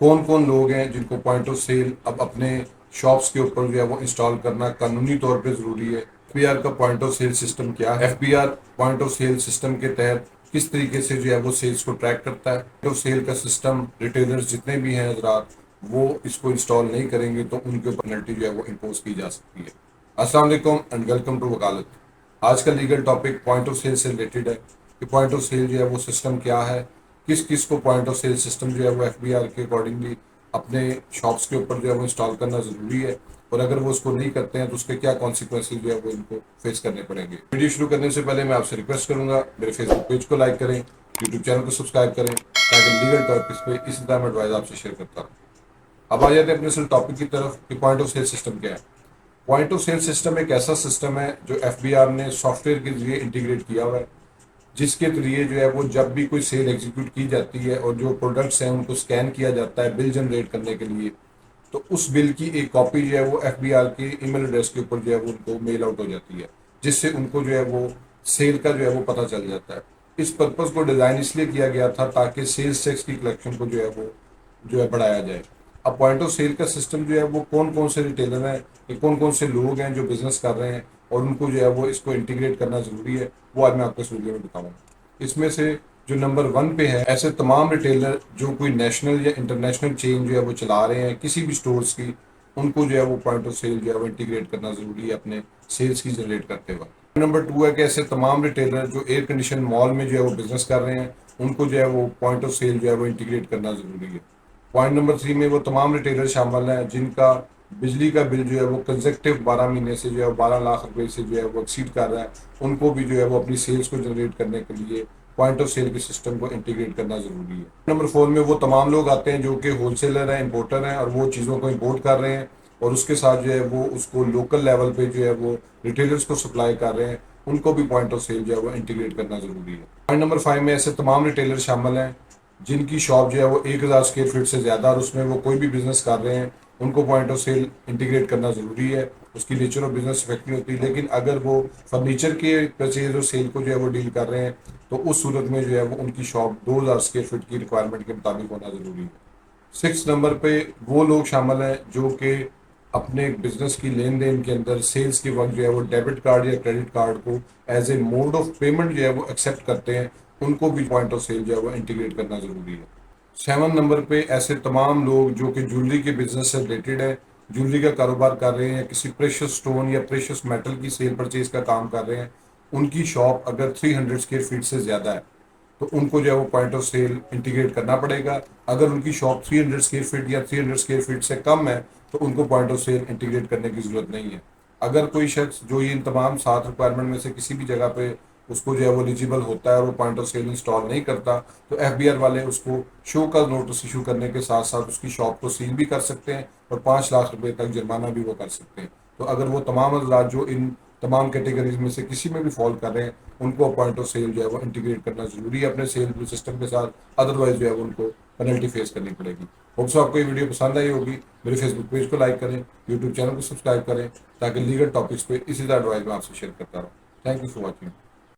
कौन कौन लोग हैं जिनको पॉइंट ऑफ सेल अब अपने शॉप्स के ऊपर जो है वो इंस्टॉल करना कानूनी तौर पे ज़रूरी है। एफबीआर का पॉइंट ऑफ सेल सिस्टम क्या है, FBR point of sale system के तहत किस तरीके से जो है वो सेल्स को ट्रैक करता है। पॉइंट ऑफ सेल का सिस्टम रिटेलर्स जितने भी हैं हजरात वो इसको इंस्टॉल नहीं करेंगे तो उनके ऊपर पेनल्टी जो है वो इम्पोज की जा सकती है। अस्सलाम वालेकुम एंड वेलकम टू वकालत। आज का legal topic point of sale से रिलेटेड है कि पॉइंट ऑफ सेल जो है वो सिस्टम क्या है, किस किस को पॉइंट ऑफ सेल सिस्टम जो है वो एफबीआर के अकॉर्डिंगली अपने शॉप्स के ऊपर जो है वो इंस्टॉल करना ज़रूरी है, और अगर वो उसको नहीं करते हैं तो उसके क्या कॉन्सिक्वेंसेज जो है वो इनको फेस करने पड़ेंगे। वीडियो शुरू करने से पहले मैं आपसे रिक्वेस्ट करूंगा मेरे फेसबुक पेज को लाइक करें, यूट्यूब चैनल को सब्सक्राइब करें ताकि लीगल टॉपिक्स पे इसी तरह मैं एडवाइस आपसे शेयर करता हूँ। अब आ जाते हैं अपने असल टॉपिक की तरफ कि पॉइंट ऑफ सेल सिस्टम क्या है। पॉइंट ऑफ सेल सिस्टम एक ऐसा सिस्टम है जो एफबीआर ने सॉफ्टवेयर के जरिए इंटीग्रेट किया हुआ है, जिसके जरिए जो है वो जब भी कोई सेल एग्जीक्यूट की जाती है और जो प्रोडक्ट्स हैं उनको स्कैन किया जाता है बिल जनरेट करने के लिए, तो उस बिल की एक कॉपी जो है वो एफबीआर के ईमेल एड्रेस के ऊपर जो है वो उनको मेल आउट हो जाती है, जिससे उनको जो है वो सेल का जो है वो पता चल जाता है। इस पर्पज़ को डिज़ाइन इसलिए किया गया था ताकि सेल्स टैक्स की कलेक्शन को जो है वो जो है बढ़ाया जाए। अब पॉइंट ऑफ सेल का सिस्टम जो है वो कौन कौन से रिटेलर हैं, ये कौन कौन से लोग हैं जो बिजनेस कर रहे हैं और उनको जो है वो इसको इंटीग्रेट करना ज़रूरी है, वो आज मैं आपको इस वीडियो में बताऊँगा। इसमें से जो नंबर 1 पे है, ऐसे तमाम रिटेलर जो कोई नेशनल या इंटरनेशनल चेन जो है वो चला रहे हैं किसी भी स्टोर्स की, उनको जो है वो पॉइंट ऑफ सेल जो है वो इंटीग्रेट करना ज़रूरी है अपने सेल्स की जनरेट करते वक्त। नंबर 2 है कि ऐसे तमाम रिटेलर जो एयर कंडीशन मॉल में जो है वो बिजनेस कर रहे हैं, उनको जो है वो पॉइंट ऑफ सेल जो है वो इंटीग्रेट करना ज़रूरी है। पॉइंट नंबर 3 में वो तमाम रिटेलर शामिल हैं जिनका बिजली का बिल जो है वो कंजेक्टिव 12 महीने से जो है 12 लाख रुपए से जो है वो एक्सीड कर रहा है, उनको भी जो है वो अपनी सेल्स को जनरेट करने के लिए पॉइंट ऑफ सेल के सिस्टम को इंटीग्रेट करना जरूरी है। नंबर 4 में वो तमाम लोग आते हैं जो कि होलसेलर हैं, इंपोर्टर हैं और वो चीज़ों को इंपोर्ट कर रहे हैं और उसके साथ जो है वो उसको लोकल लेवल पे जो है वो रिटेलर्स को सप्लाई कर रहे हैं, उनको भी पॉइंट ऑफ सेल जो है वो इंटीग्रेट करना जरूरी है। पॉइंट नंबर 5 में ऐसे तमाम रिटेलर शामिल हैं जिनकी शॉप जो है वो 1000 स्क्वायर फीट से ज़्यादा और उसमें वो कोई भी बिजनेस कर रहे हैं, उनको पॉइंट ऑफ सेल इंटीग्रेट करना ज़रूरी है। उसकी नेचर ऑफ बिजनेस इफेक्ट नहीं होती, लेकिन अगर वो फर्नीचर के परचेज और सेल को जो है वो डील कर रहे हैं तो उस सूरत में जो है वो उनकी शॉप 2000 स्क्वायर फीट की रिक्वायरमेंट के मुताबिक होना ज़रूरी है। 6 नंबर पे वो लोग शामिल हैं जो कि अपने बिजनेस की लेन देन के अंदर सेल्स के वक्त जो है वो डेबिट कार्ड या क्रेडिट कार्ड को as a mode of payment जो है वो एक्सेप्ट करते हैं, उनको भी पॉइंट ऑफ सेल जो है वो इंटीग्रेट करना ज़रूरी है। 7 नंबर पे ऐसे तमाम लोग जो कि ज्वेलरी के बिजनेस से रिलेटेड है, ज्वेलरी का कारोबार कर रहे हैं, किसी प्रेशियस स्टोन या प्रेशियस मेटल की सेल परचेज का काम कर रहे हैं, उनकी शॉप अगर 300 स्क्वायर फीट से ज़्यादा है तो उनको जो है वो पॉइंट ऑफ सेल इंटीग्रेट करना पड़ेगा। अगर उनकी शॉप 300 स्क्वायर फीट या 300 स्क्वायर फीट से कम है तो उनको पॉइंट ऑफ सेल इंटीग्रेट करने की ज़रूरत नहीं है। अगर कोई शख्स जो ये इन तमाम 7 रिक्वायरमेंट में से किसी भी जगह पे उसको जो है वो एलिजिबल होता है और वो पॉइंट ऑफ सेल इंस्टॉल नहीं करता, तो एफबीआर वाले उसको शो का नोटिस इशू करने के साथ साथ उसकी शॉप को सील भी कर सकते हैं और 5 लाख रुपए तक जुर्माना भी वो कर सकते हैं। तो अगर वो तमाम हजरात जो इन तमाम कैटेगरीज में से किसी में भी फॉल कर रहे हैं, उनको पॉइंट ऑफ सेल जो है वो इंटीग्रेट करना जरूरी है अपने सेल सिस्टम के साथ, अदरवाइज जो है वो उनको पेनल्टी फेस करनी पड़ेगी। होप्स आपको ये वीडियो पसंद आई होगी। मेरे फेसबुक पेज को लाइक करें, यूट्यूब चैनल को सब्सक्राइब करें ताकि लीगल टॉपिक्स पे इसी तरह एडवाइस मैं आपसे शेयर करता रहूँ। Thank you for watching.